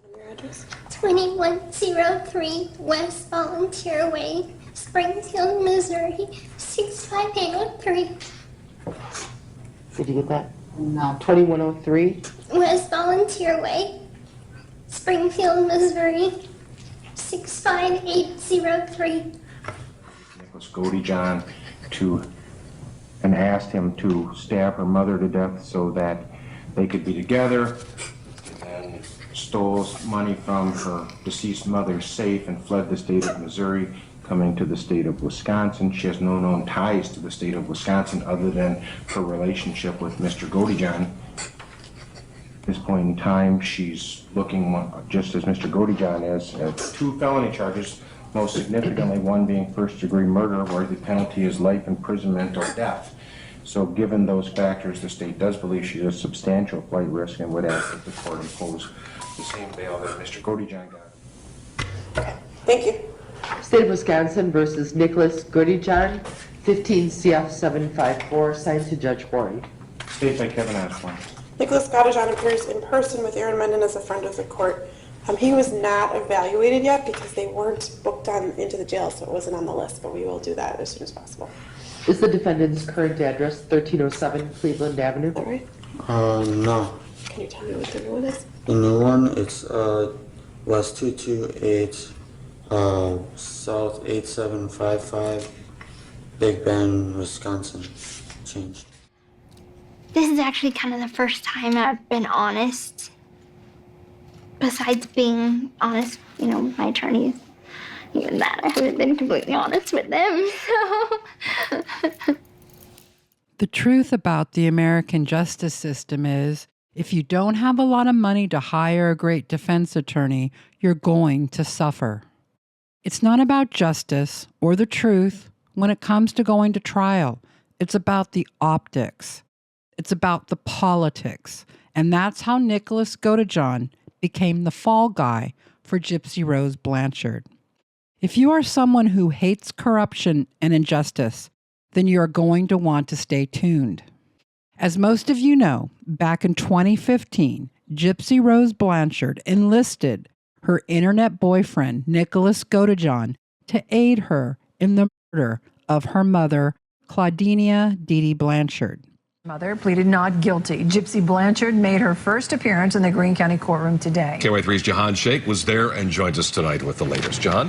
Your address? 2103 West Volunteer Way, Springfield, Missouri, 65803. Did you get that? No. 2103? West Volunteer Way, Springfield, Missouri, 65803. Nick Godejohn and asked him to stab her mother to death so that they could be together, and then stole money from her deceased mother's safe and fled the state of Missouri, coming to the state of Wisconsin. She has no known ties to the state of Wisconsin other than her relationship with Mr. Godejohn. At this point in time, she's looking, just as Mr. Godejohn is, at 2 felony charges, most significantly one being first-degree murder, where the penalty is life imprisonment or death. So given those factors, the state does believe she is a substantial flight risk and would ask that the court impose the same bail that Mr. Godejohn got. Okay, thank you. State of Wisconsin versus Nicholas Godejohn, 15 CF 754, signed to Judge Horry. State by Kevin Osborne. Nicholas Godejohn appears in person with Aaron Menden as a friend of the court. He was not evaluated yet because they weren't booked into the jail, so it wasn't on the list, but we will do that as soon as possible. Is the defendant's current address 1307 Cleveland Avenue? Is that right? No. Can you tell me what the new one is? The new one, it's West 228, South 8755, Big Bend, Wisconsin. Changed. This is actually kind of the first time I've been honest. Besides being honest, my attorneys, even that, I haven't been completely honest with them, so. The truth about the American justice system is, if you don't have a lot of money to hire a great defense attorney, you're going to suffer. It's not about justice or the truth when it comes to going to trial. It's about the optics. It's about the politics. And that's how Nicholas Godejohn became the fall guy for Gypsy Rose Blanchard. If you are someone who hates corruption and injustice, then you are going to want to stay tuned. As most of you know, back in 2015, Gypsy Rose Blanchard enlisted her internet boyfriend, Nicholas Godejohn, to aid her in the murder of her mother, Claudinia Dee Blanchard. Mother pleaded not guilty. Gypsy Blanchard made her first appearance in the Greene County courtroom today. KY3's Jahan Sheikh was there and joins us tonight with the latest. Jahan?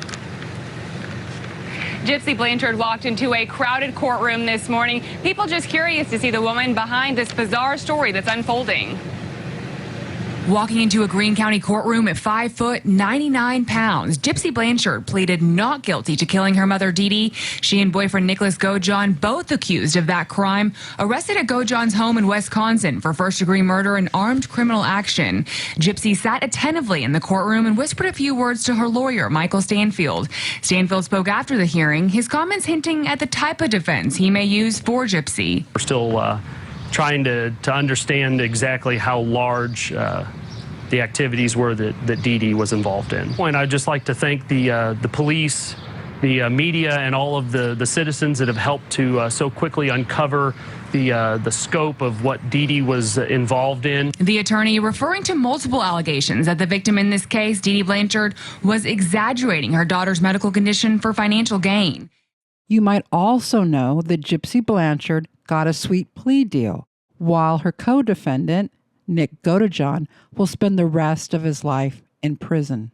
Gypsy Blanchard walked into a crowded courtroom this morning. People just curious to see the woman behind this bizarre story that's unfolding. Walking into a Greene County courtroom at 5 foot, 99 pounds, Gypsy Blanchard pleaded not guilty to killing her mother, Dee Dee. She and boyfriend Nicholas Godejohn, both accused of that crime, arrested at Godejohn's home in Wisconsin for first-degree murder and armed criminal action. Gypsy sat attentively in the courtroom and whispered a few words to her lawyer, Michael Stanfield. Stanfield spoke after the hearing, his comments hinting at the type of defense he may use for Gypsy. We're still trying to understand exactly how large the activities were that Dee Dee was involved in. And I'd just like to thank the police, the media, and all of the citizens that have helped to so quickly uncover the scope of what Dee Dee was involved in. The attorney referring to multiple allegations that the victim in this case, Dee Dee Blanchard, was exaggerating her daughter's medical condition for financial gain. You might also know that Gypsy Blanchard got a sweet plea deal, while her co-defendant, Nick Godejohn, will spend the rest of his life in prison.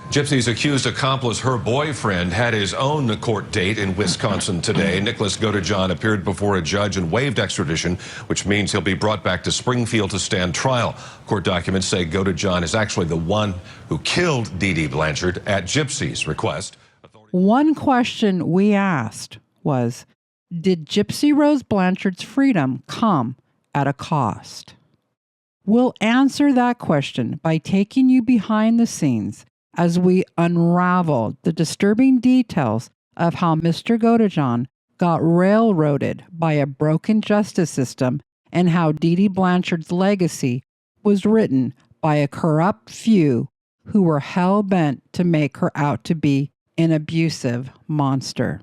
Gypsy's accused accomplice, her boyfriend, had his own court date in Wisconsin today. Nicholas Godejohn appeared before a judge and waived extradition, which means he'll be brought back to Springfield to stand trial. Court documents say Godejohn is actually the one who killed Dee Dee Blanchard at Gypsy's request. One question we asked was, did Gypsy Rose Blanchard's freedom come at a cost? We'll answer that question by taking you behind the scenes as we unravel the disturbing details of how Mr. Godejohn got railroaded by a broken justice system and how Dee Dee Blanchard's legacy was written by a corrupt few who were hell-bent to make her out to be an abusive monster.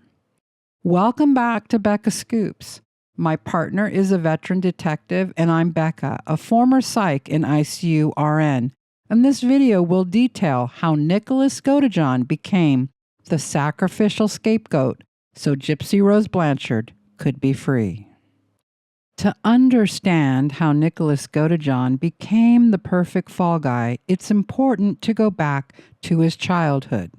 Welcome back to Becca Scoops. My partner is a veteran detective, and I'm Becca, a former psych and ICU RN. And this video will detail how Nicholas Godejohn became the sacrificial scapegoat so Gypsy Rose Blanchard could be free. To understand how Nicholas Godejohn became the perfect fall guy, it's important to go back to his childhood.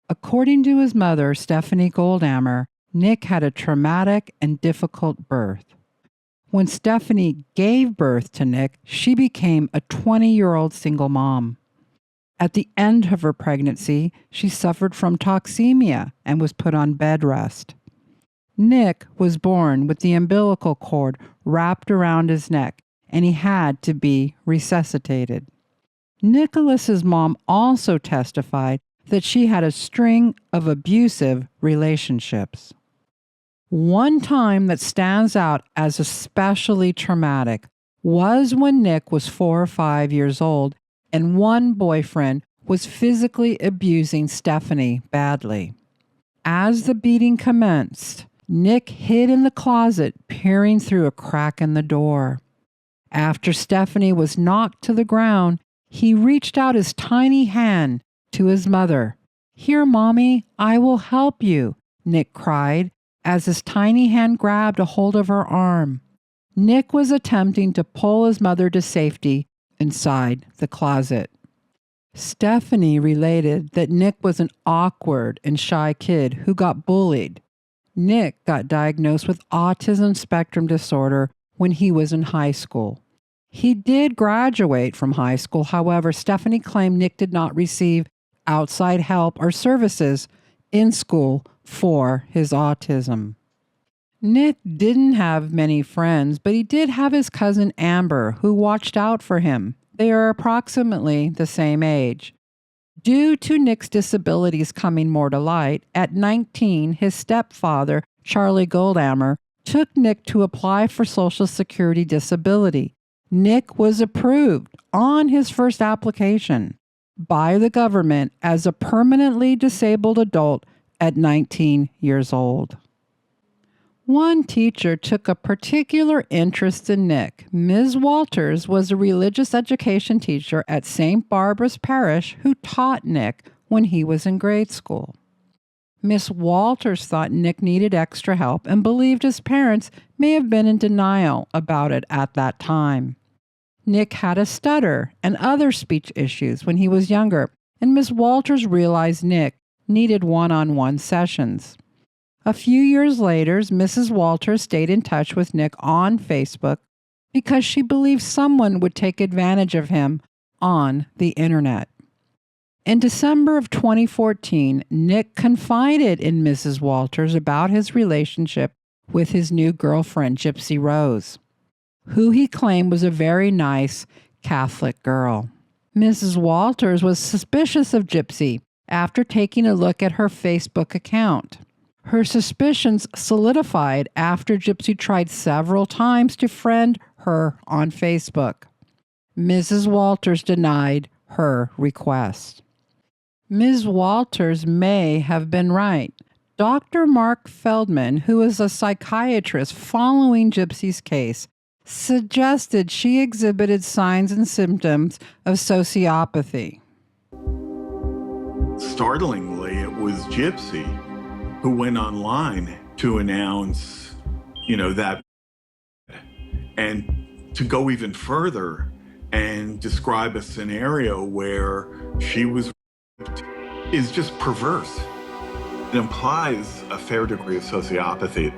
According to his mother, Stephanie Goldhammer, Nick had a traumatic and difficult birth. When Stephanie gave birth to Nick, she became a 20-year-old single mom. At the end of her pregnancy, she suffered from toxemia and was put on bed rest. Nick was born with the umbilical cord wrapped around his neck, and he had to be resuscitated. Nicholas's mom also testified that she had a string of abusive relationships. One time that stands out as especially traumatic was when Nick was 4 or 5 years old and one boyfriend was physically abusing Stephanie badly. As the beating commenced, Nick hid in the closet, peering through a crack in the door. After Stephanie was knocked to the ground, he reached out his tiny hand to his mother. "Here, Mommy, I will help you," Nick cried, as his tiny hand grabbed a hold of her arm. Nick was attempting to pull his mother to safety inside the closet. Stephanie related that Nick was an awkward and shy kid who got bullied. Nick got diagnosed with autism spectrum disorder when he was in high school. He did graduate from high school, however, Stephanie claimed Nick did not receive outside help or services in school for his autism. Nick didn't have many friends, but he did have his cousin Amber, who watched out for him. They are approximately the same age. Due to Nick's disabilities coming more to light, at 19, his stepfather, Charlie Goldhammer, took Nick to apply for Social Security disability. Nick was approved on his first application by the government as a permanently disabled adult at 19 years old. One teacher took a particular interest in Nick. Ms. Walters was a religious education teacher at St. Barbara's Parish who taught Nick when he was in grade school. Miss Walters thought Nick needed extra help and believed his parents may have been in denial about it at that time. Nick had a stutter and other speech issues when he was younger, and Miss Walters realized Nick needed one-on-one sessions. A few years later, Mrs. Walters stayed in touch with Nick on Facebook because she believed someone would take advantage of him on the internet. In December of 2014, Nick confided in Mrs. Walters about his relationship with his new girlfriend, Gypsy Rose, who he claimed was a very nice Catholic girl. Mrs. Walters was suspicious of Gypsy after taking a look at her Facebook account. Her suspicions solidified after Gypsy tried several times to friend her on Facebook. Mrs. Walters denied her request. Ms. Walters may have been right. Dr. Mark Feldman, who is a psychiatrist following Gypsy's case, suggested she exhibited signs and symptoms of sociopathy. Startlingly, it was Gypsy who went online to announce, that, and to go even further and describe a scenario where she was raped is just perverse. It implies a fair degree of sociopathy.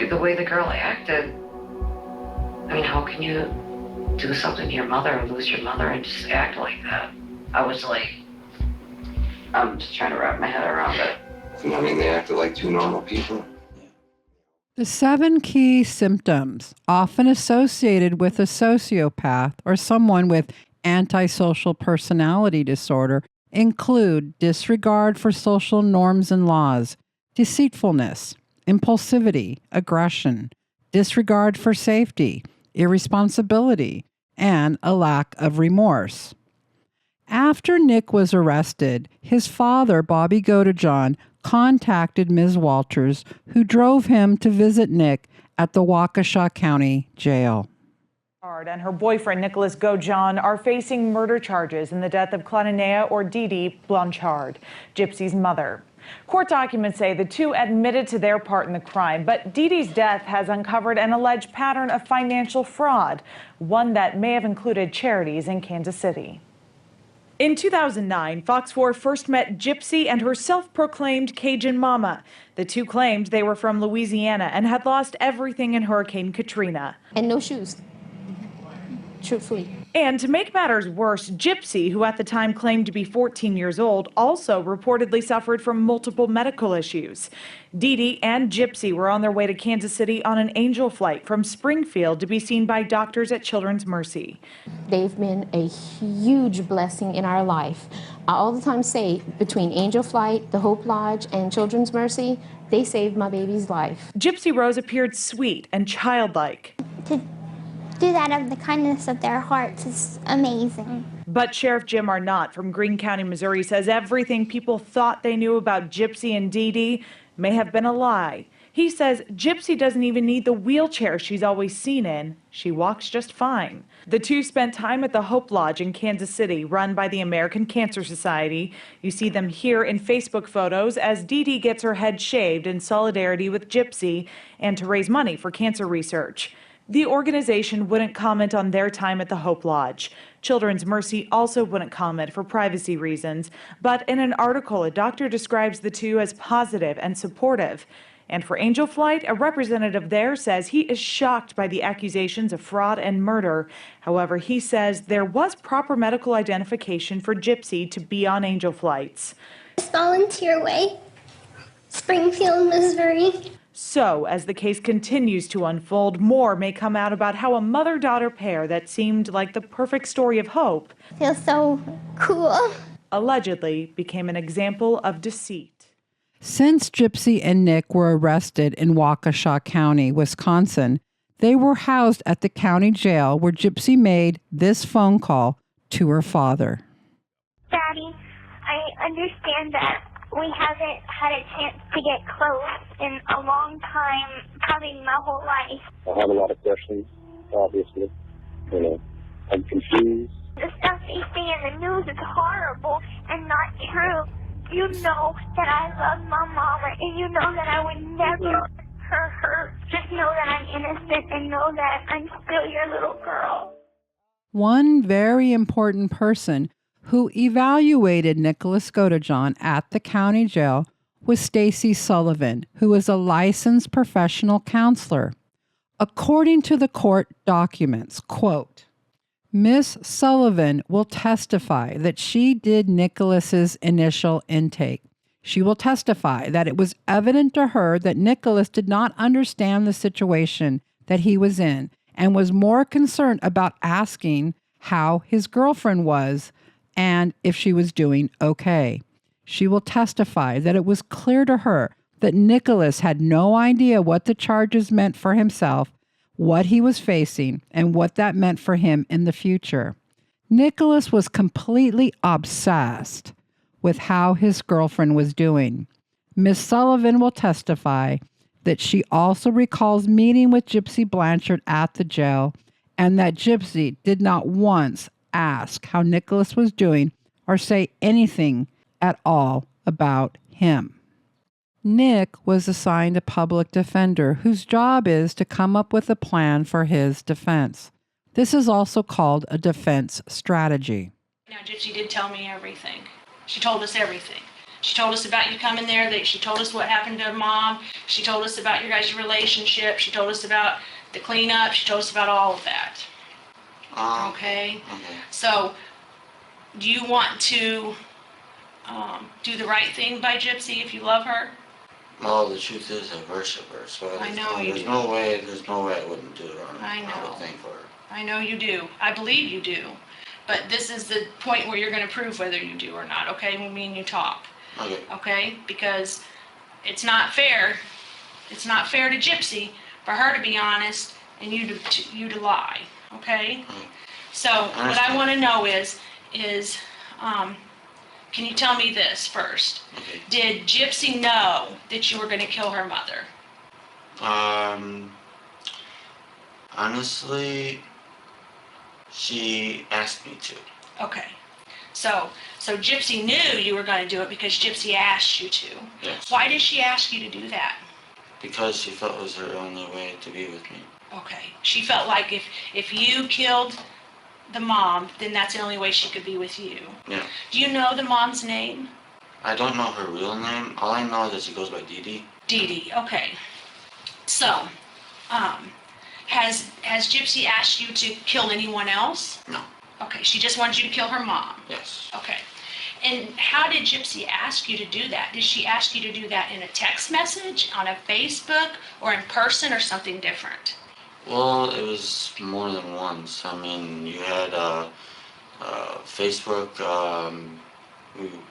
The way the girl acted, how can you do something to your mother and lose your mother and just act like that? I was like, I'm just trying to wrap my head around it. They acted like two normal people. The 7 key symptoms often associated with a sociopath or someone with antisocial personality disorder include disregard for social norms and laws, deceitfulness, impulsivity, aggression, disregard for safety, irresponsibility, and a lack of remorse. After Nick was arrested, his father, Bobby Godejohn, contacted Ms. Walters, who drove him to visit Nick at the Waukesha County Jail. And her boyfriend, Nick Godejohn, are facing murder charges in the death of Claudinea or Gypsy Blanchard, Gypsy's mother. Court documents say the two admitted to their part in the crime, but Gypsy's death has uncovered an alleged pattern of financial fraud, one that may have included charities in Kansas City. In 2009, Fox 4 first met Gypsy and her self-proclaimed Cajun mama. The two claimed they were from Louisiana and had lost everything in Hurricane Katrina. And no shoes. Truthfully. And to make matters worse, Gypsy, who at the time claimed to be 14 years old, also reportedly suffered from multiple medical issues. Dee and Gypsy were on their way to Kansas City on an Angel flight from Springfield to be seen by doctors at Children's Mercy. They've been a huge blessing in our life. I all the time say between Angel Flight, the Hope Lodge, and Children's Mercy, they saved my baby's life. Gypsy Rose appeared sweet and childlike. Do that out of the kindness of their hearts is amazing. But Sheriff Jim Arnott from Greene County, Missouri says everything people thought they knew about Gypsy and Dee may have been a lie. He says Gypsy doesn't even need the wheelchair she's always seen in. She walks just fine. The two spent time at the Hope Lodge in Kansas City, run by the American Cancer Society. You see them here in Facebook photos as Dee gets her head shaved in solidarity with Gypsy and to raise money for cancer research. The organization wouldn't comment on their time at the Hope Lodge. Children's Mercy also wouldn't comment for privacy reasons, but in an article, a doctor describes the two as positive and supportive. And for Angel Flight, a representative there says he is shocked by the accusations of fraud and murder. However, he says there was proper medical identification for Gypsy to be on Angel Flights. Volunteer Way, Springfield, Missouri. So, as the case continues to unfold, more may come out about how a mother-daughter pair that seemed like the perfect story of hope Feels so cool. allegedly became an example of deceit. Since Gypsy and Nick were arrested in Waukesha County, Wisconsin, they were housed at the county jail where Gypsy made this phone call to her father. Daddy, I understand that we haven't had a chance to get close in a long time, probably my whole life. I have a lot of questions, obviously. I'm confused. The stuff they say in the news is horrible and not true. You know that I love my mama, and you know that I would never hurt her. Just know that I'm innocent and know that I'm still your little girl. One very important person who evaluated Nicholas Godejohn at the county jail was Stacy Sullivan, who is a licensed professional counselor. According to the court documents, quote, Miss Sullivan will testify that she did Nicholas's initial intake. She will testify that it was evident to her that Nicholas did not understand the situation that he was in and was more concerned about asking how his girlfriend was and if she was doing okay. She will testify that it was clear to her that Nicholas had no idea what the charges meant for himself, what he was facing, and what that meant for him in the future. Nicholas was completely obsessed with how his girlfriend was doing. Miss Sullivan will testify that she also recalls meeting with Gypsy Blanchard at the jail and that Gypsy did not once ask how Nicholas was doing or say anything at all about him. Nick was assigned a public defender whose job is to come up with a plan for his defense. This is also called a defense strategy. Now, Gypsy did tell me everything. She told us everything. She told us about you coming there. She told us what happened to Mom. She told us about your guys' relationship. She told us about the cleanup. She told us about all of that. Okay? So, do you want to do the right thing by Gypsy if you love her? No, the truth is I worship her, so I know you do. there's no way I wouldn't do it on her. I know. I would think for her. I know you do. I believe you do. But this is the point where you're going to prove whether you do or not, okay? When me and you talk. Okay. Okay? Because it's not fair. It's not fair to Gypsy for her to be honest and you to lie, okay? So what I want to know is can you tell me this first? Okay. Did Gypsy know that you were going to kill her mother? Honestly, She asked me to. Okay. So Gypsy knew you were going to do it because Gypsy asked you to. Yes. Why did she ask you to do that? Because she felt it was her only way to be with me. Okay. She felt like if you killed the mom, then that's the only way she could be with you. Yeah. Do you know the mom's name? I don't know her real name. All I know is that she goes by Dee Dee. Dee Dee. Okay. So, has Gypsy asked you to kill anyone else? No. Okay. She just wanted you to kill her mom. Yes. Okay. And how did Gypsy ask you to do that? Did she ask you to do that in a text message, on a Facebook, or in person, or something different? Well, it was more than once. I mean, you had Facebook.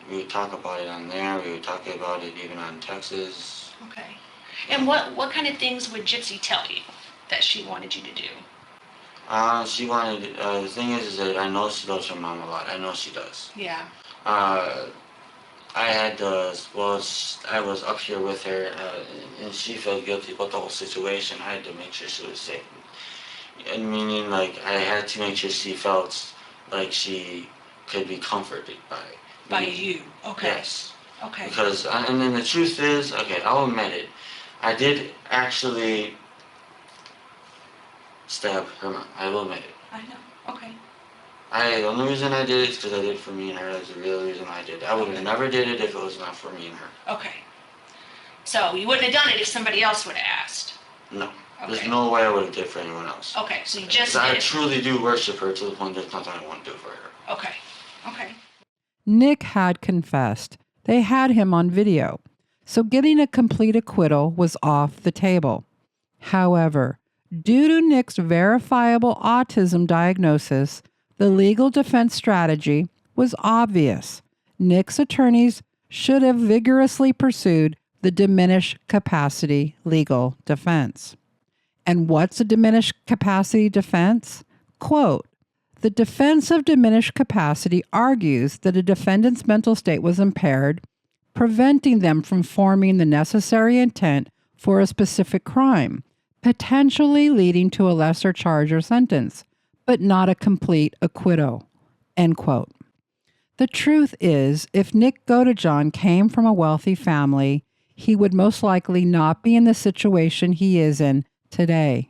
We would talk about it on there. We would talk about it even on Texas. Okay. And what kind of things would Gypsy tell you that she wanted you to do? She wanted. The thing is that I know she loves her mom a lot. I know she does. Yeah. I had I was up here with her, and she felt guilty about the whole situation. I had to make sure she was safe. And meaning, like, I had to make sure she felt like she could be comforted by you. Okay. Yes. Okay. Because, and then the truth is, okay, I'll admit it. I did actually stab her mom. I will admit it. I know. Okay. The only reason I did it is because I did it for me and her. That's the real reason I did it. I would have never did it if it was not for me and her. Okay. So you wouldn't have done it if somebody else would have asked? No. Okay. There's no way I would have did it for anyone else. Okay, so you just I did it. truly do worship her to the point there's nothing I want to do for her. Okay. Okay. Nick had confessed. They had him on video. So getting a complete acquittal was off the table. However, due to Nick's verifiable autism diagnosis, the legal defense strategy was obvious. Nick's attorneys should have vigorously pursued the diminished capacity legal defense. And what's a diminished capacity defense? Quote, the defense of diminished capacity argues that a defendant's mental state was impaired, preventing them from forming the necessary intent for a specific crime, potentially leading to a lesser charge or sentence, but not a complete acquittal, end quote. The truth is, if Nick Godejohn came from a wealthy family, he would most likely not be in the situation he is in today.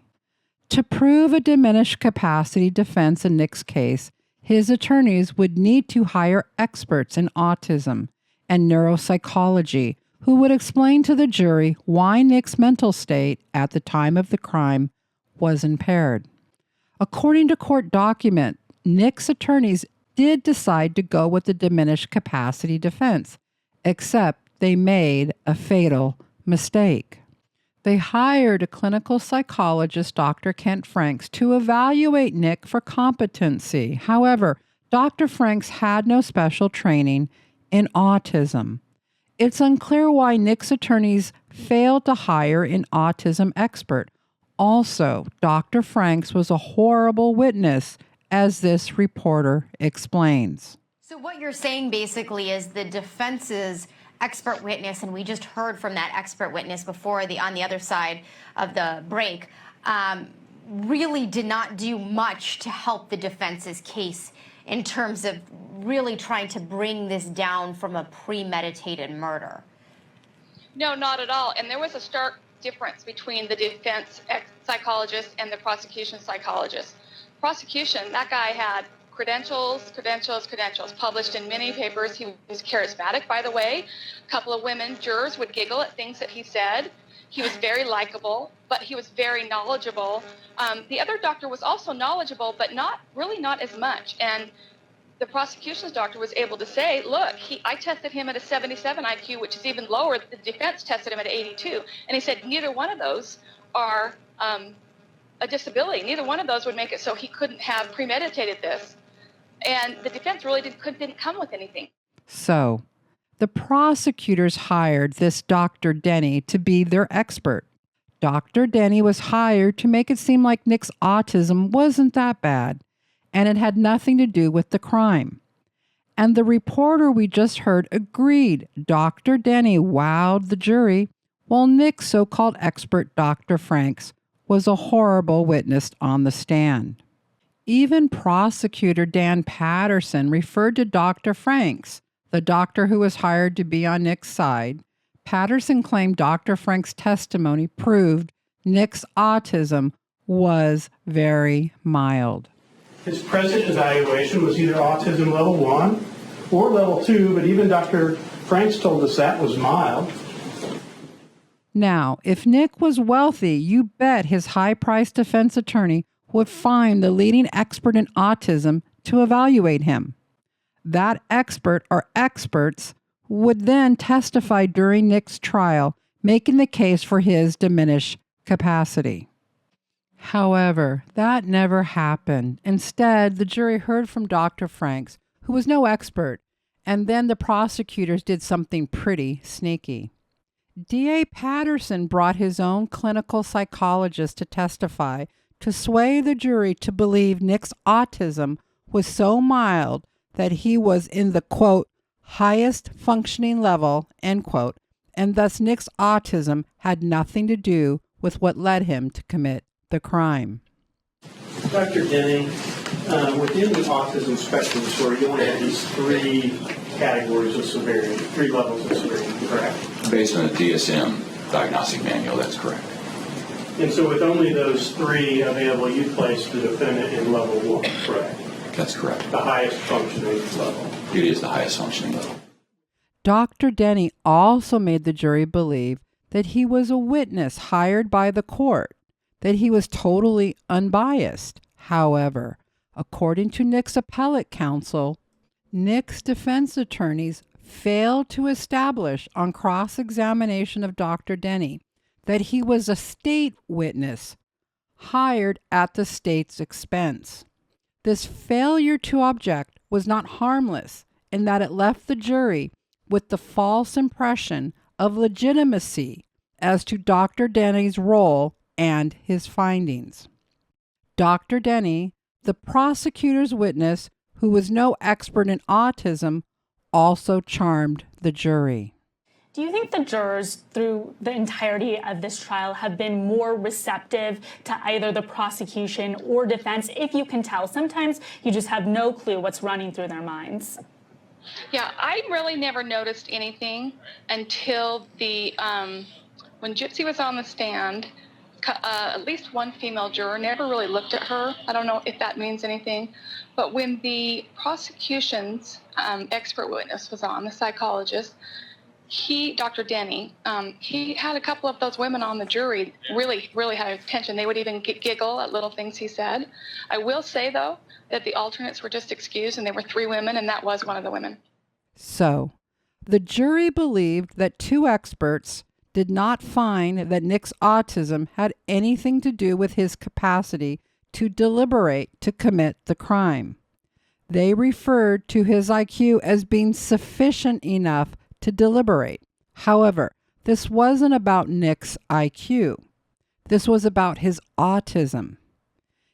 To prove a diminished capacity defense in Nick's case, his attorneys would need to hire experts in autism and neuropsychology who would explain to the jury why Nick's mental state at the time of the crime was impaired. According to court document, Nick's attorneys did decide to go with the diminished capacity defense, except they made a fatal mistake. They hired a clinical psychologist, Dr. Kent Franks, to evaluate Nick for competency. However, Dr. Franks had no special training in autism. It's unclear why Nick's attorneys failed to hire an autism expert. Also, Dr. Franks was a horrible witness, as this reporter explains. So what you're saying basically is the defense's expert witness, and we just heard from that expert witness before on the other side of the break, really did not do much to help the defense's case in terms of really trying to bring this down from a premeditated murder. No, not at all. And there was a stark difference between the defense psychologist and the prosecution psychologist. Prosecution, that guy had credentials, published in many papers. He was charismatic, by the way. A couple of women jurors would giggle at things that he said. He was very likable, but he was very knowledgeable. The other doctor was also knowledgeable, but not as much. And the prosecution's doctor was able to say, look, I tested him at a 77 IQ, which is even lower. The defense tested him at 82. And he said neither one of those are a disability. Neither one of those would make it so he couldn't have premeditated this. And the defense really didn't come with anything. So, the prosecutors hired this Dr. Denny to be their expert. Dr. Denny was hired to make it seem like Nick's autism wasn't that bad, and it had nothing to do with the crime. And the reporter we just heard agreed. Dr. Denny wowed the jury, while Nick's so-called expert, Dr. Franks, was a horrible witness on the stand. Even prosecutor Dan Patterson referred to Dr. Franks, the doctor who was hired to be on Nick's side. Patterson claimed Dr. Franks' testimony proved Nick's autism was very mild. His present evaluation was either autism level 1 or level 2, but even Dr. Franks told us that was mild. Now, if Nick was wealthy, you bet his high-priced defense attorney would find the leading expert in autism to evaluate him. That expert or experts would then testify during Nick's trial, making the case for his diminished capacity. However, that never happened. Instead, the jury heard from Dr. Franks, who was no expert, and then the prosecutors did something pretty sneaky. D.A. Patterson brought his own clinical psychologist to testify to sway the jury to believe Nick's autism was so mild that he was in the, quote, highest functioning level, end quote, and thus Nick's autism had nothing to do with what led him to commit the crime. Dr. Denny, within the autism spectrum disorder, you only have these 3 categories of severity, 3 levels of severity, correct? Based on the DSM diagnostic manual, that's correct. And so with only those 3 available, you place the defendant in level 1, correct? That's correct. The highest functioning level. It is the highest functioning level. Dr. Denny also made the jury believe that he was a witness hired by the court, that he was totally unbiased. However, according to Nick's appellate counsel, Nick's defense attorneys failed to establish on cross-examination of Dr. Denny that he was a state witness hired at the state's expense. This failure to object was not harmless in that it left the jury with the false impression of legitimacy as to Dr. Denny's role and his findings. Dr. Denny, the prosecutor's witness, who was no expert in autism, also charmed the jury. Do you think the jurors through the entirety of this trial have been more receptive to either the prosecution or defense? If you can tell, sometimes you just have no clue what's running through their minds. Yeah, I really never noticed anything until when Gypsy was on the stand. At least one female juror never really looked at her. I don't know if that means anything. But when the prosecution's expert witness was on, the psychologist, Dr. Denny, he had a couple of those women on the jury really had attention. They would even giggle at little things he said. I will say, though, that the alternates were just excused, and there were 3 women, and that was one of the women. So, the jury believed that 2 experts did not find that Nick's autism had anything to do with his capacity to deliberate to commit the crime. They referred to his IQ as being sufficient enough to deliberate. However, this wasn't about Nick's IQ. This was about his autism.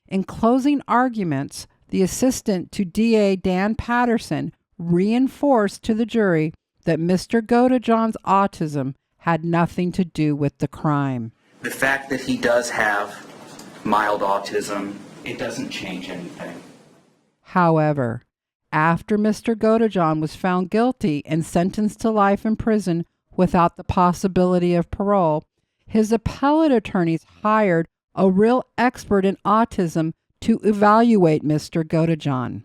In closing arguments, the assistant to DA Dan Patterson reinforced to the jury that Mr. Godejohn's autism had nothing to do with the crime. The fact that he does have mild autism, it doesn't change anything. However, after Mr. Godejohn was found guilty and sentenced to life in prison without the possibility of parole, his appellate attorneys hired a real expert in autism to evaluate Mr. Godejohn.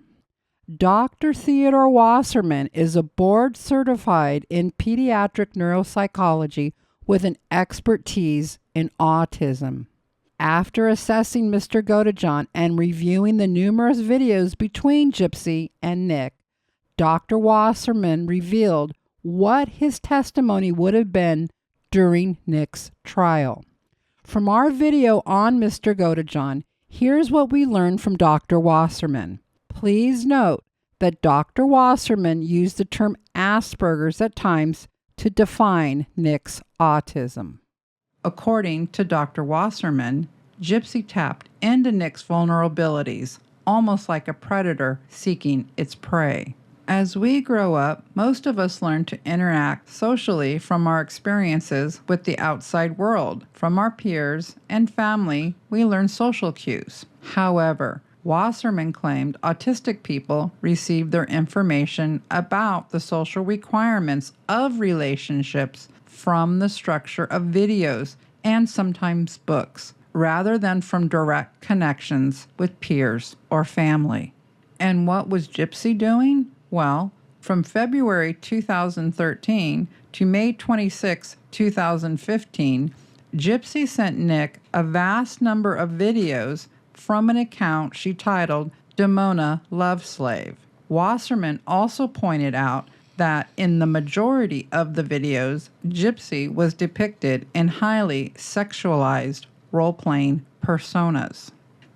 Dr. Theodore Wasserman is a board certified in pediatric neuropsychology with an expertise in autism. After assessing Mr. Godejohn and reviewing the numerous videos between Gypsy and Nick, Dr. Wasserman revealed what his testimony would have been during Nick's trial. From our video on Mr. Godejohn, here's what we learned from Dr. Wasserman. Please note that Dr. Wasserman used the term Asperger's at times to define Nick's autism. According to Dr. Wasserman, Gypsy tapped into Nick's vulnerabilities, almost like a predator seeking its prey. As we grow up, most of us learn to interact socially from our experiences with the outside world. From our peers and family, we learn social cues. However, Wasserman claimed autistic people receive their information about the social requirements of relationships from the structure of videos and sometimes books, rather than from direct connections with peers or family. And what was Gypsy doing? Well, from February 2013 to May 26, 2015, Gypsy sent Nick a vast number of videos from an account she titled Demona Love Slave. Wasserman also pointed out that in the majority of the videos, Gypsy was depicted in highly sexualized role-playing personas.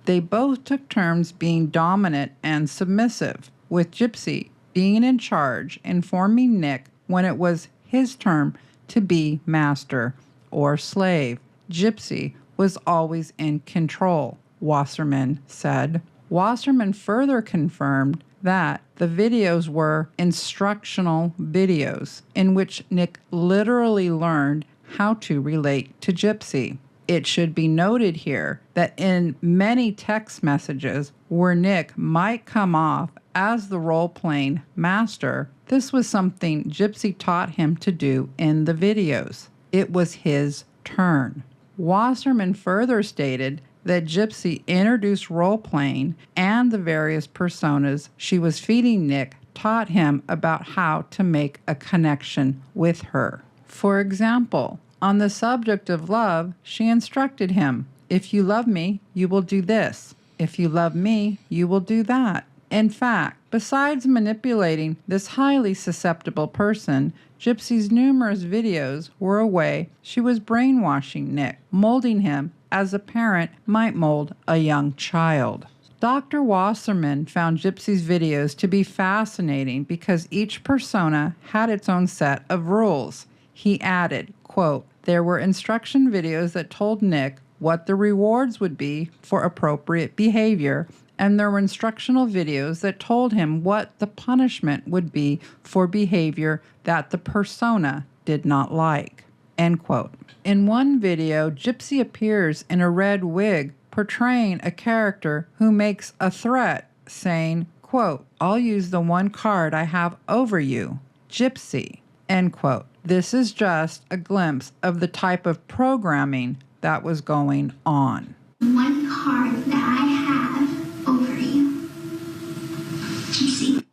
They both took turns being dominant and submissive, with Gypsy being in charge, informing Nick when it was his turn to be master or slave. Gypsy was always in control, Wasserman said. Wasserman further confirmed that the videos were instructional videos in which Nick literally learned how to relate to Gypsy. It should be noted here that in many text messages where Nick might come off as the role-playing master, this was something Gypsy taught him to do in the videos. It was his turn. Wasserman further stated that Gypsy introduced role-playing and the various personas she was feeding Nick taught him about how to make a connection with her. For example, on the subject of love, she instructed him, "If you love me, you will do this. If you love me, you will do that." In fact, besides manipulating this highly susceptible person, Gypsy's numerous videos were a way she was brainwashing Nick, molding him as a parent might mold a young child. Dr. Wasserman found Gypsy's videos to be fascinating because each persona had its own set of rules. He added, quote, "There were instruction videos that told Nick what the rewards would be for appropriate behavior, and there were instructional videos that told him what the punishment would be for behavior that the persona did not like." End quote. In one video, Gypsy appears in a red wig portraying a character who makes a threat, saying, quote, "I'll use the one card I have over you, Gypsy." End quote. This is just a glimpse of the type of programming that was going on. One card that I have over you, Gypsy.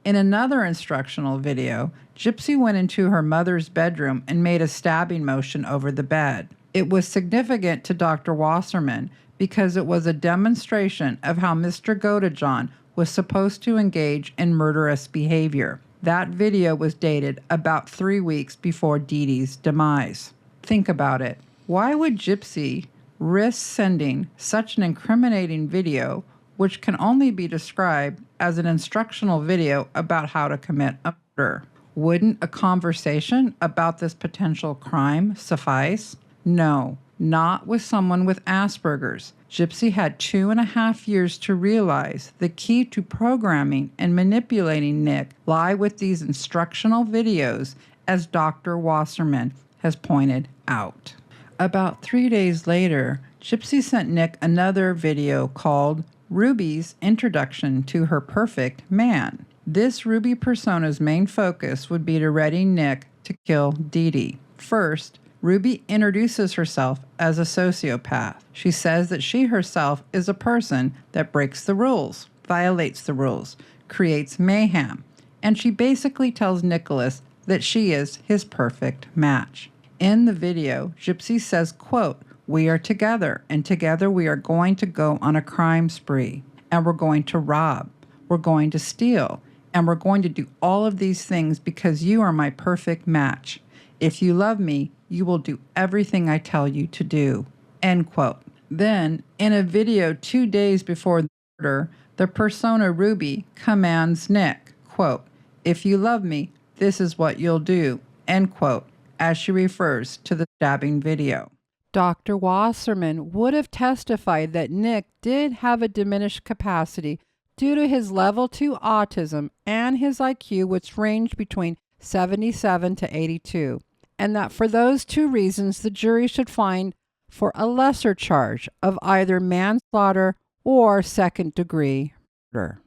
In another instructional video, Gypsy went into her mother's bedroom and made a stabbing motion over the bed. It was significant to Dr. Wasserman because it was a demonstration of how Mr. Godejohn was supposed to engage in murderous behavior. That video was dated about 3 weeks before Dee Dee's demise. Think about it. Why would Gypsy risk sending such an incriminating video, which can only be described as an instructional video about how to commit a murder? Wouldn't a conversation about this potential crime suffice? No, not with someone with Asperger's. Gypsy had 2.5 years to realize the key to programming and manipulating Nick lie with these instructional videos, as Dr. Wasserman has pointed out. About 3 days later, Gypsy sent Nick another video called Ruby's Introduction to Her Perfect Man. This Ruby persona's main focus would be to ready Nick to kill Dee Dee. First, Ruby introduces herself as a sociopath. She says that she herself is a person that breaks the rules, violates the rules, creates mayhem, and she basically tells Nicholas that she is his perfect match. In the video, Gypsy says, quote, "We are together, and together we are going to go on a crime spree, and we're going to rob, we're going to steal, and we're going to do all of these things because you are my perfect match. If you love me, you will do everything I tell you to do." End quote. Then, in a video 2 days before the murder, the persona Ruby commands Nick, quote, "If you love me, this is what you'll do." End quote, as she refers to the stabbing video. Dr. Wasserman would have testified that Nick did have a diminished capacity due to his level 2 autism and his IQ, which ranged between 77 to 82, and that for those two reasons the jury should find for a lesser charge of either manslaughter or second-degree murder.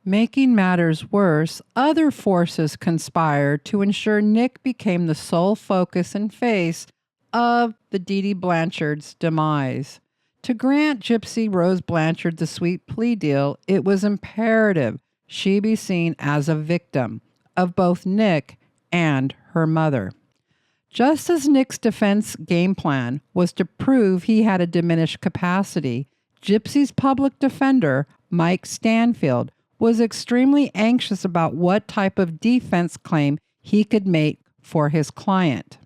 Making matters worse, other forces conspired to ensure Nick became the sole focus and face of the Dee Blanchard's demise. To grant Gypsy Rose Blanchard the sweet plea deal, it was imperative she be seen as a victim of both Nick and her mother. Just as Nick's defense game plan was to prove he had a diminished capacity, Gypsy's public defender, Mike Stanfield, was extremely anxious about what type of defense claim he could make for his client.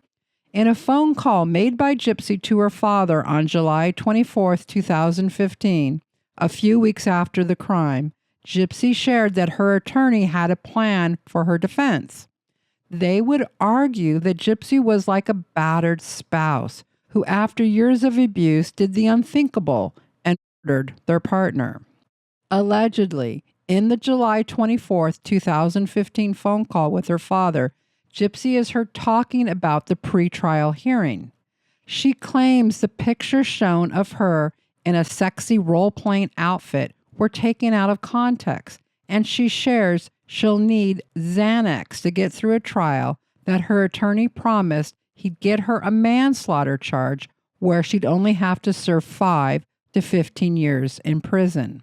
In a phone call made by Gypsy to her father on July 24, 2015, a few weeks after the crime, Gypsy shared that her attorney had a plan for her defense. They would argue that Gypsy was like a battered spouse who, after years of abuse, did the unthinkable and murdered their partner. Allegedly, in the July 24, 2015 phone call with her father, Gypsy is heard talking about the pretrial hearing. She claims the pictures shown of her in a sexy role-playing outfit were taken out of context, and she shares she'll need Xanax to get through a trial, that her attorney promised he'd get her a manslaughter charge where she'd only have to serve 5 to 15 years in prison.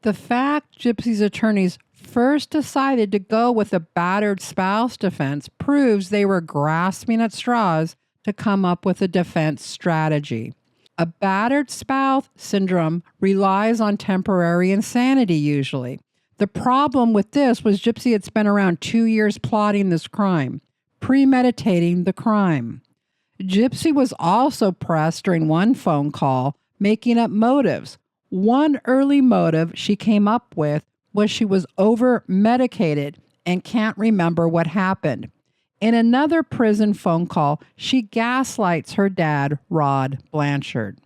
The fact Gypsy's attorneys first decided to go with a battered spouse defense proves they were grasping at straws to come up with a defense strategy. A battered spouse syndrome relies on temporary insanity usually. The problem with this was Gypsy had spent around 2 years plotting this crime, premeditating the crime. Gypsy was also pressed during one phone call, making up motives. One early motive she came up with was she was over-medicated and can't remember what happened. In another prison phone call, she gaslights her dad, Rod Blanchard.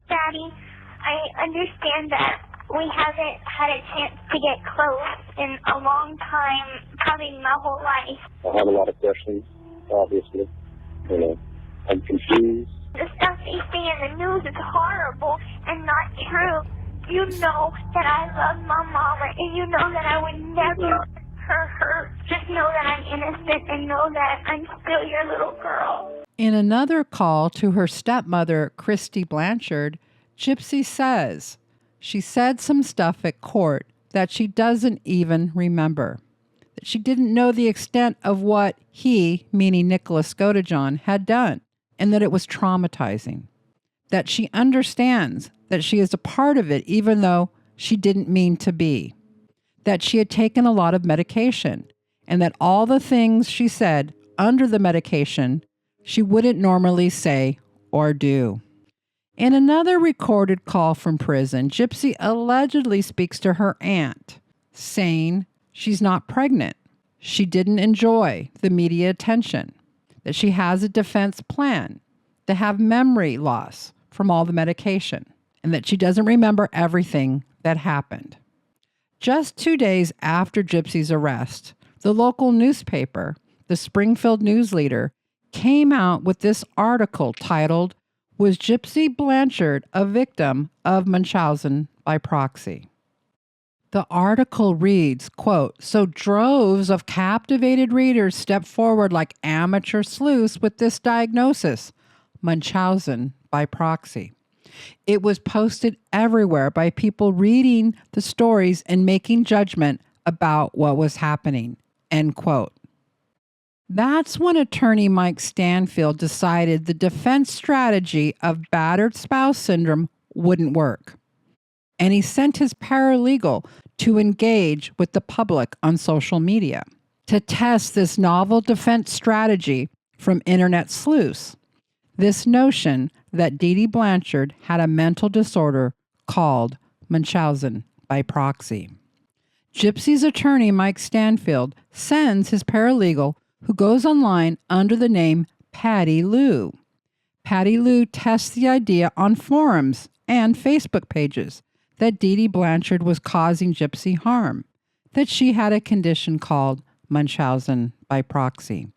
Daddy, I understand that we haven't had a chance to get close in a long time, probably my whole life. I have a lot of questions, obviously. I'm confused. The stuff they say in the news is horrible and not true. You know that I love my mama, and you know that I would never let her hurt. Just know that I'm innocent and know that I'm still your little girl. In another call to her stepmother, Christy Blanchard, Gypsy says she said some stuff at court that she doesn't even remember. That she didn't know the extent of what he, meaning Nick Godejohn, had done, and that it was traumatizing. That she understands that she is a part of it even though she didn't mean to be. That she had taken a lot of medication, and that all the things she said under the medication she wouldn't normally say or do. In another recorded call from prison, Gypsy allegedly speaks to her aunt, saying she's not pregnant, she didn't enjoy the media attention, that she has a defense plan, to have memory loss from all the medication, and that she doesn't remember everything that happened. Just 2 days after Gypsy's arrest, the local newspaper, the Springfield News Leader, came out with this article titled, "Was Gypsy Blanchard a Victim of Munchausen by Proxy?" The article reads, quote, "So droves of captivated readers stepped forward like amateur sleuths with this diagnosis, Munchausen by proxy. It was posted everywhere by people reading the stories and making judgment about what was happening," end quote. That's when attorney Mike Stanfield decided the defense strategy of battered spouse syndrome wouldn't work. And he sent his paralegal to engage with the public on social media to test this novel defense strategy from internet sleuths. This notion that Dee Blanchard had a mental disorder called Munchausen by proxy. Gypsy's attorney, Mike Stanfield, sends his paralegal, who goes online under the name Patty Lou. Patty Lou tests the idea on forums and Facebook pages that Dee Blanchard was causing Gypsy harm, that she had a condition called Munchausen by proxy.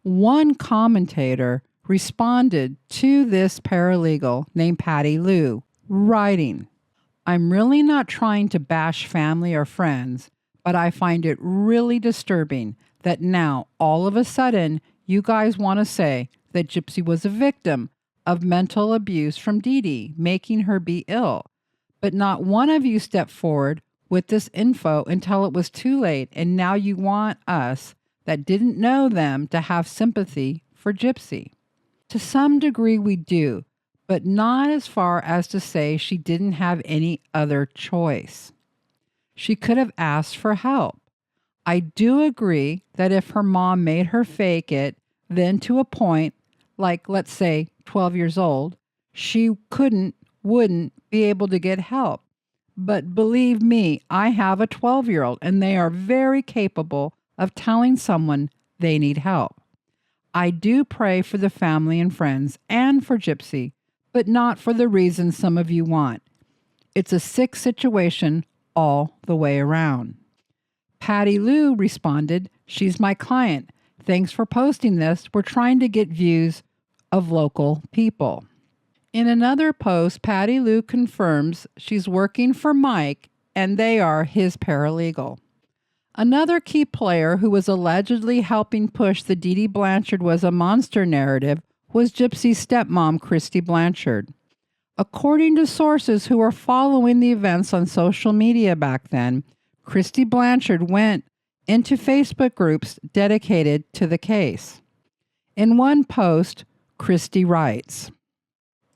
One commentator responded to this paralegal named Patty Lou, writing, I'm really not trying to bash family or friends, but I find it really disturbing that now, all of a sudden, you guys want to say that Gypsy was a victim of mental abuse from Dee Dee, making her be ill. But not one of you stepped forward with this info until it was too late, and now you want us that didn't know them to have sympathy for Gypsy. To some degree we do, but not as far as to say she didn't have any other choice. She could have asked for help. I do agree that if her mom made her fake it, then to a point, like let's say 12 years old, she wouldn't be able to get help. But believe me, I have a 12-year-old and they are very capable of telling someone they need help. I do pray for the family and friends and for Gypsy, but not for the reasons some of you want. It's a sick situation all the way around. Patty Lou responded, "She's my client. Thanks for posting this. We're trying to get views of local people." In another post, Patty Lou confirms she's working for Mike and they are his paralegal. Another key player who was allegedly helping push the Dee Dee Blanchard was a monster narrative was Gypsy's stepmom, Christy Blanchard. According to sources who were following the events on social media back then, Christy Blanchard went into Facebook groups dedicated to the case. In one post, Christy writes,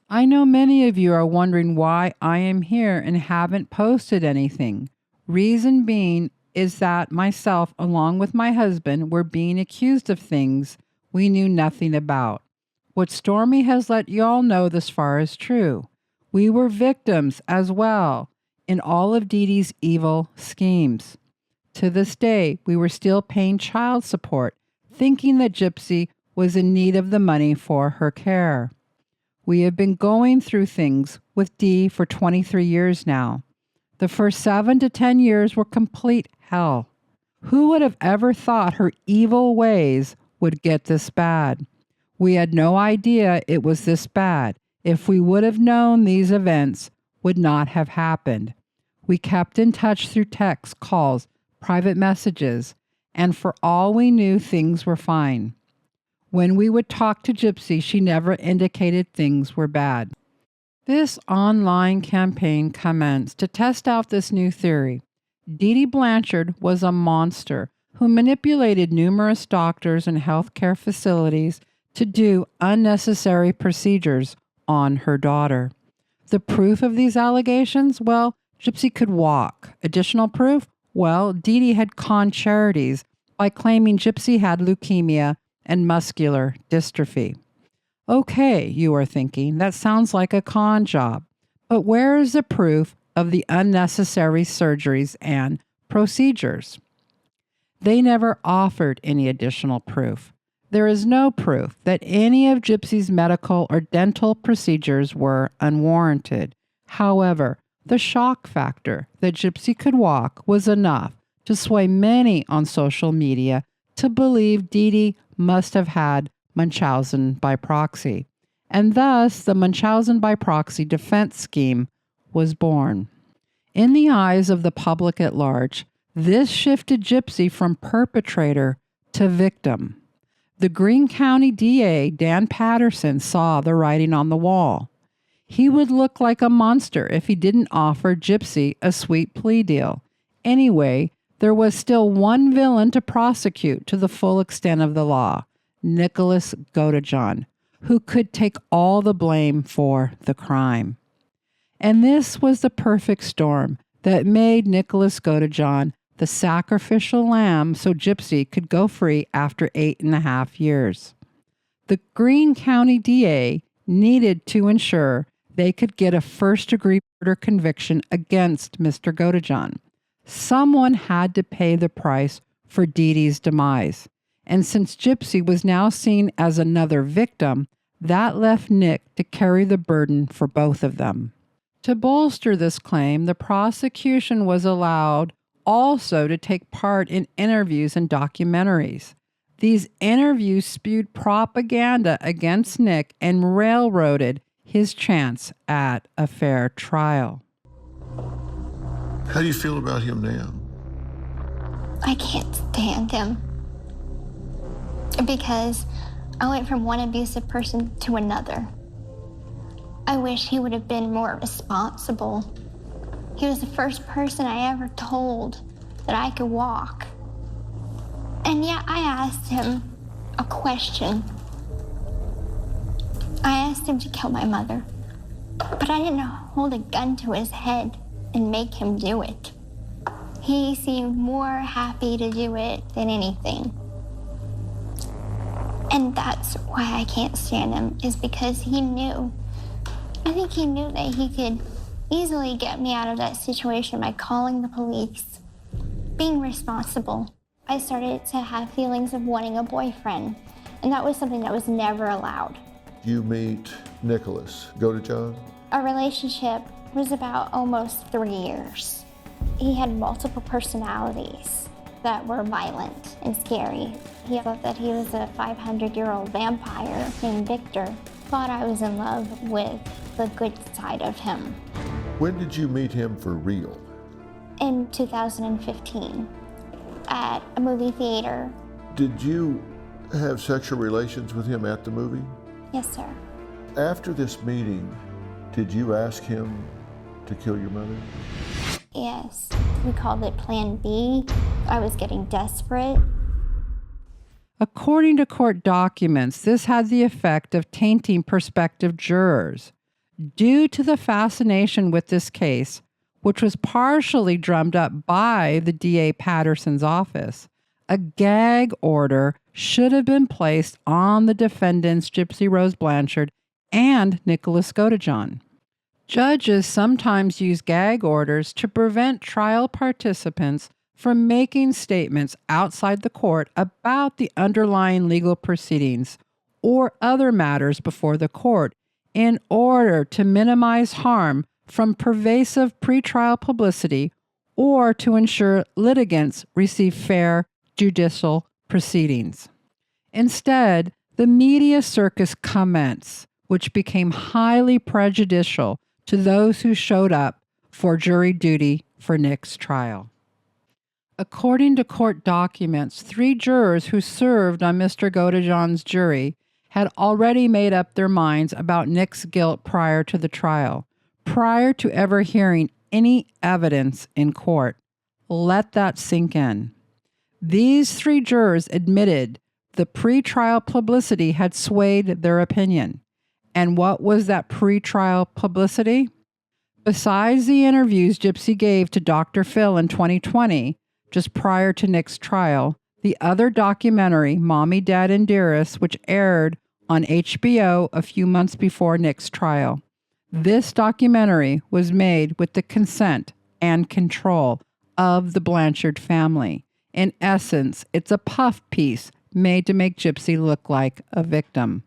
"I know many of you are wondering why I am here and haven't posted anything. Reason being is that myself, along with my husband, were being accused of things we knew nothing about. What Stormy has let y'all know thus far is true. We were victims as well in all of Dee Dee's evil schemes. To this day, we were still paying child support, thinking that Gypsy was in need of the money for her care. We have been going through things with Dee for 23 years now. The first 7 to 10 years were complete hell. Who would have ever thought her evil ways would get this bad? We had no idea it was this bad. If we would have known, these events would not have happened. We kept in touch through texts, calls, private messages, and for all we knew, things were fine. When we would talk to Gypsy, she never indicated things were bad." This online campaign commenced to test out this new theory. Dee Dee Blanchard was a monster who manipulated numerous doctors and healthcare facilities to do unnecessary procedures on her daughter. The proof of these allegations? Well, Gypsy could walk. Additional proof? Well, Dee Dee had conned charities by claiming Gypsy had leukemia and muscular dystrophy. Okay, you are thinking, that sounds like a con job. But where is the proof of the unnecessary surgeries and procedures? They never offered any additional proof. There is no proof that any of Gypsy's medical or dental procedures were unwarranted. However, the shock factor that Gypsy could walk was enough to sway many on social media to believe Dee Dee must have had Munchausen by proxy, and thus the Munchausen by proxy defense scheme was born. In the eyes of the public at large, this shifted Gypsy from perpetrator to victim. The Greene County DA, Dan Patterson, saw the writing on the wall. He would look like a monster if he didn't offer Gypsy a sweet plea deal. Anyway, there was still one villain to prosecute to the full extent of the law, Nick Godejohn, who could take all the blame for the crime. And this was the perfect storm that made Nick Godejohn the sacrificial lamb so Gypsy could go free after 8.5 years. The Greene County DA needed to ensure they could get a first-degree murder conviction against Mr. Godejohn. Someone had to pay the price for Dee Dee's demise. And since Gypsy was now seen as another victim, that left Nick to carry the burden for both of them. To bolster this claim, the prosecution was allowed also to take part in interviews and documentaries. These interviews spewed propaganda against Nick and railroaded his chance at a fair trial. How do you feel about him now? I can't stand him. Because I went from one abusive person to another. I wish he would have been more responsible. He was the first person I ever told that I could walk. And yet I asked him a question. I asked him to kill my mother, but I didn't hold a gun to his head and make him do it. He seemed more happy to do it than anything. And that's why I can't stand him, is because he knew. I think he knew that he could easily get me out of that situation by calling the police, being responsible. I started to have feelings of wanting a boyfriend, and that was something that was never allowed. You meet Nicholas Godejohn? Our relationship was about almost 3 years. He had multiple personalities that were violent and scary. He thought that he was a 500-year-old vampire named Victor. Thought I was in love with the good side of him. When did you meet him for real? In 2015, at a movie theater. Did you have sexual relations with him at the movie? Yes, sir. After this meeting, did you ask him to kill your mother? Yes. We called it Plan B. I was getting desperate. According to court documents, this had the effect of tainting prospective jurors. Due to the fascination with this case, which was partially drummed up by the DA Patterson's office, a gag order should have been placed on the defendants Gypsy Rose Blanchard and Nicholas Godejohn. Judges sometimes use gag orders to prevent trial participants from making statements outside the court about the underlying legal proceedings or other matters before the court in order to minimize harm from pervasive pretrial publicity or to ensure litigants receive fair judicial proceedings. Instead, the media circus commenced, which became highly prejudicial to those who showed up for jury duty for Nick's trial. According to court documents, 3 jurors who served on Mr. Godejohn's jury had already made up their minds about Nick's guilt prior to the trial, prior to ever hearing any evidence in court. Let that sink in. These 3 jurors admitted the pretrial publicity had swayed their opinion. And what was that pretrial publicity? Besides the interviews Gypsy gave to Dr. Phil in 2020, just prior to Nick's trial, the other documentary, Mommy, Dad, and Dearest, which aired on HBO a few months before Nick's trial. This documentary was made with the consent and control of the Blanchard family. In essence, it's a puff piece made to make Gypsy look like a victim.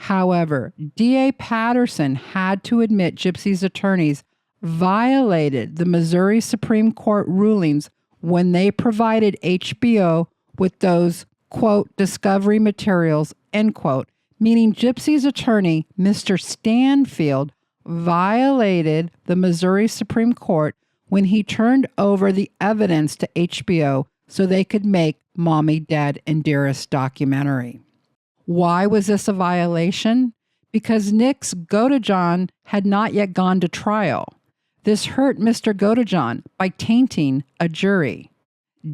However, DA Patterson had to admit Gypsy's attorneys violated the Missouri Supreme Court rulings when they provided HBO with those, quote, discovery materials, end quote, meaning Gypsy's attorney, Mr. Stanfield, violated the Missouri Supreme Court when he turned over the evidence to HBO so they could make Mommy, Dad, and Dearest documentary. Why was this a violation? Because Nick's Godejohn had not yet gone to trial. This hurt Mr. Godejohn by tainting a jury.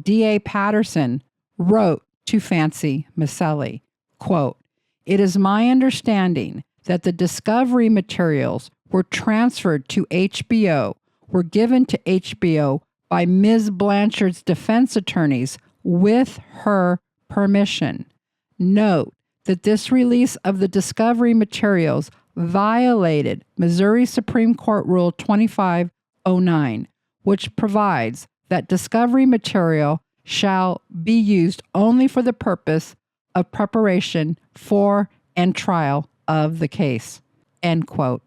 DA Patterson wrote to Fancy Maselli, quote, "It is my understanding that the discovery materials were transferred to HBO, were given to HBO by Ms. Blanchard's defense attorneys with her permission. Note that this release of the discovery materials violated Missouri Supreme Court Rule 2509, which provides that discovery material shall be used only for the purpose of preparation for and trial of the case." End quote.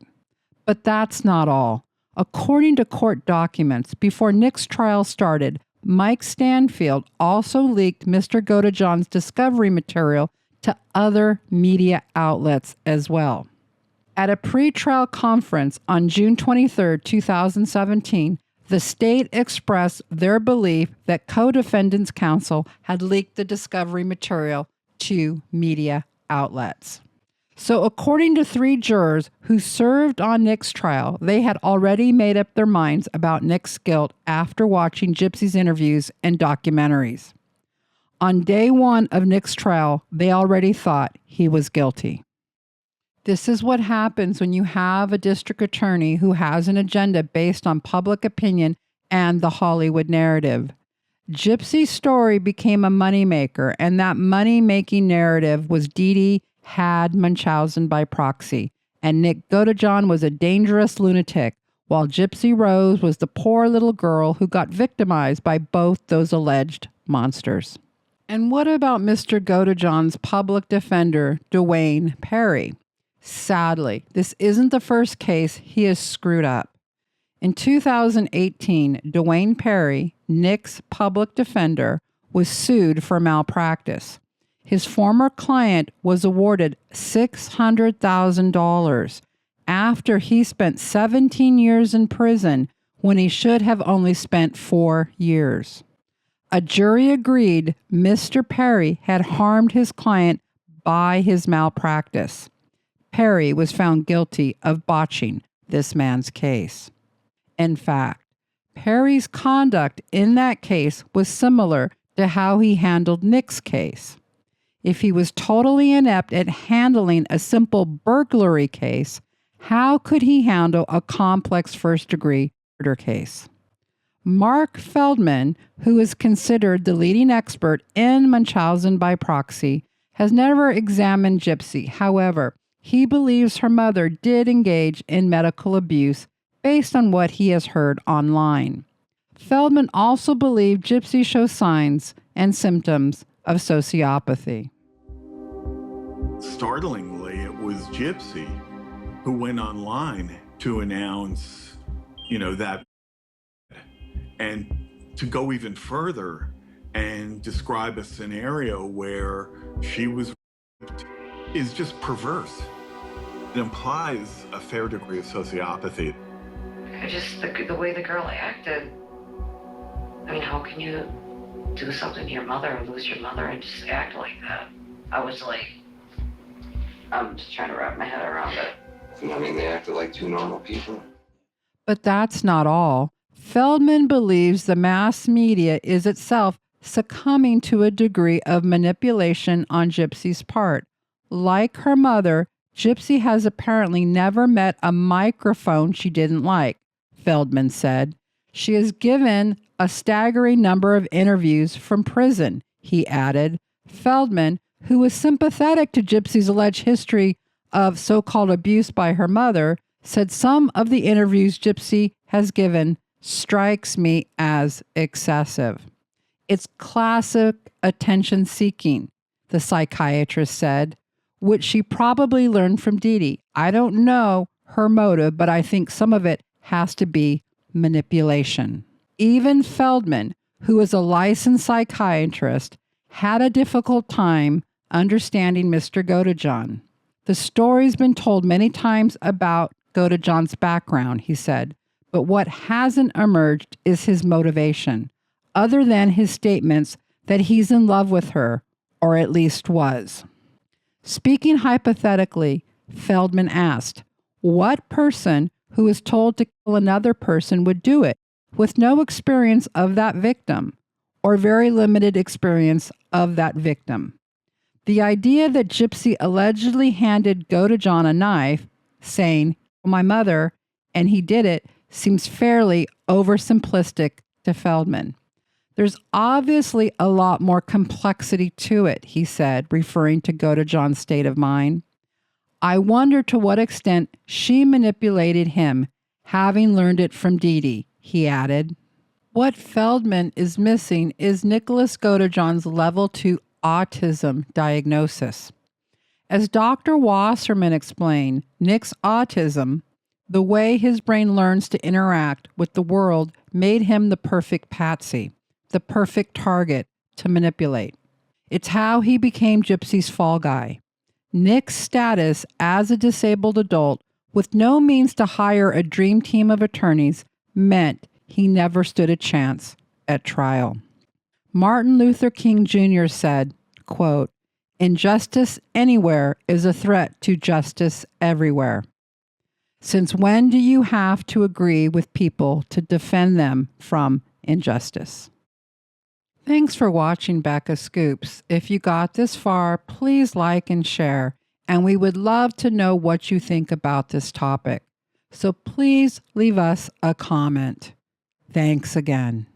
But that's not all. According to court documents, before Nick's trial started, Mike Stanfield also leaked Mr. Godejohn's discovery material to other media outlets as well. At a pretrial conference on June 23, 2017, The state expressed their belief that co-defendants' counsel had leaked the discovery material to media outlets. So according to 3 jurors who served on Nick's trial, they had already made up their minds about Nick's guilt after watching Gypsy's interviews and documentaries. On day 1 of Nick's trial, they already thought he was guilty. This is what happens when you have a district attorney who has an agenda based on public opinion and the Hollywood narrative. Gypsy's story became a moneymaker, and that money-making narrative was Dee Dee had Munchausen by proxy, and Nick Godejohn was a dangerous lunatic, while Gypsy Rose was the poor little girl who got victimized by both those alleged monsters. And what about Mr. Godejohn's public defender, Dwayne Perry? Sadly, this isn't the first case he has screwed up. In 2018, Dwayne Perry, Nick's public defender, was sued for malpractice. His former client was awarded $600,000 after he spent 17 years in prison when he should have only spent 4 years. A jury agreed Mr. Perry had harmed his client by his malpractice. Perry was found guilty of botching this man's case. In fact, Perry's conduct in that case was similar to how he handled Nick's case. If he was totally inept at handling a simple burglary case, how could he handle a complex first-degree murder case? Mark Feldman, who is considered the leading expert in Munchausen by proxy, has never examined Gypsy. However, he believes her mother did engage in medical abuse based on what he has heard online. Feldman also believed Gypsy shows signs and symptoms of sociopathy. Startlingly, it was Gypsy who went online to announce, that, and to go even further and describe a scenario where she was raped is just perverse. It implies a fair degree of sociopathy. The way the girl acted. I mean, how can you do something to your mother or lose your mother and just act like that? I was like, I'm just trying to wrap my head around it. I mean, they acted like 2 normal people. But that's not all. Feldman believes the mass media is itself succumbing to a degree of manipulation on Gypsy's part. Like her mother, Gypsy has apparently never met a microphone she didn't like, Feldman said. She has given a staggering number of interviews from prison, he added. Feldman, who was sympathetic to Gypsy's alleged history of so-called abuse by her mother, said some of the interviews Gypsy has given strikes me as excessive. It's classic attention seeking, the psychiatrist said, which she probably learned from Dee Dee. I don't know her motive, but I think some of it has to be manipulation. Even Feldman, who is a licensed psychiatrist, had a difficult time understanding Mr. Godejohn. The story's been told many times about Godejohn's background, he said, but what hasn't emerged is his motivation, other than his statements that he's in love with her, or at least was. Speaking hypothetically, Feldman asked, what person who is told to kill another person would do it with no experience of that victim or very limited experience of that victim? The idea that Gypsy allegedly handed Godejohn a knife, saying, my mother, and he did it, seems fairly oversimplistic to Feldman. There's obviously a lot more complexity to it, he said, referring to Godejohn's state of mind. I wonder to what extent she manipulated him, having learned it from Dee Dee, he added. What Feldman is missing is Nicholas Godejohn's level 2 autism diagnosis. As Dr. Wasserman explained, Nick's autism, the way his brain learns to interact with the world, made him the perfect patsy, the perfect target to manipulate. It's how he became Gypsy's fall guy. Nick's status as a disabled adult with no means to hire a dream team of attorneys meant he never stood a chance at trial. Martin Luther King Jr. said, quote, "Injustice anywhere is a threat to justice everywhere. Since when do you have to agree with people to defend them from injustice?" Thanks for watching Becca Scoops. If you got this far, please like and share, and we would love to know what you think about this topic. So please leave us a comment. Thanks again.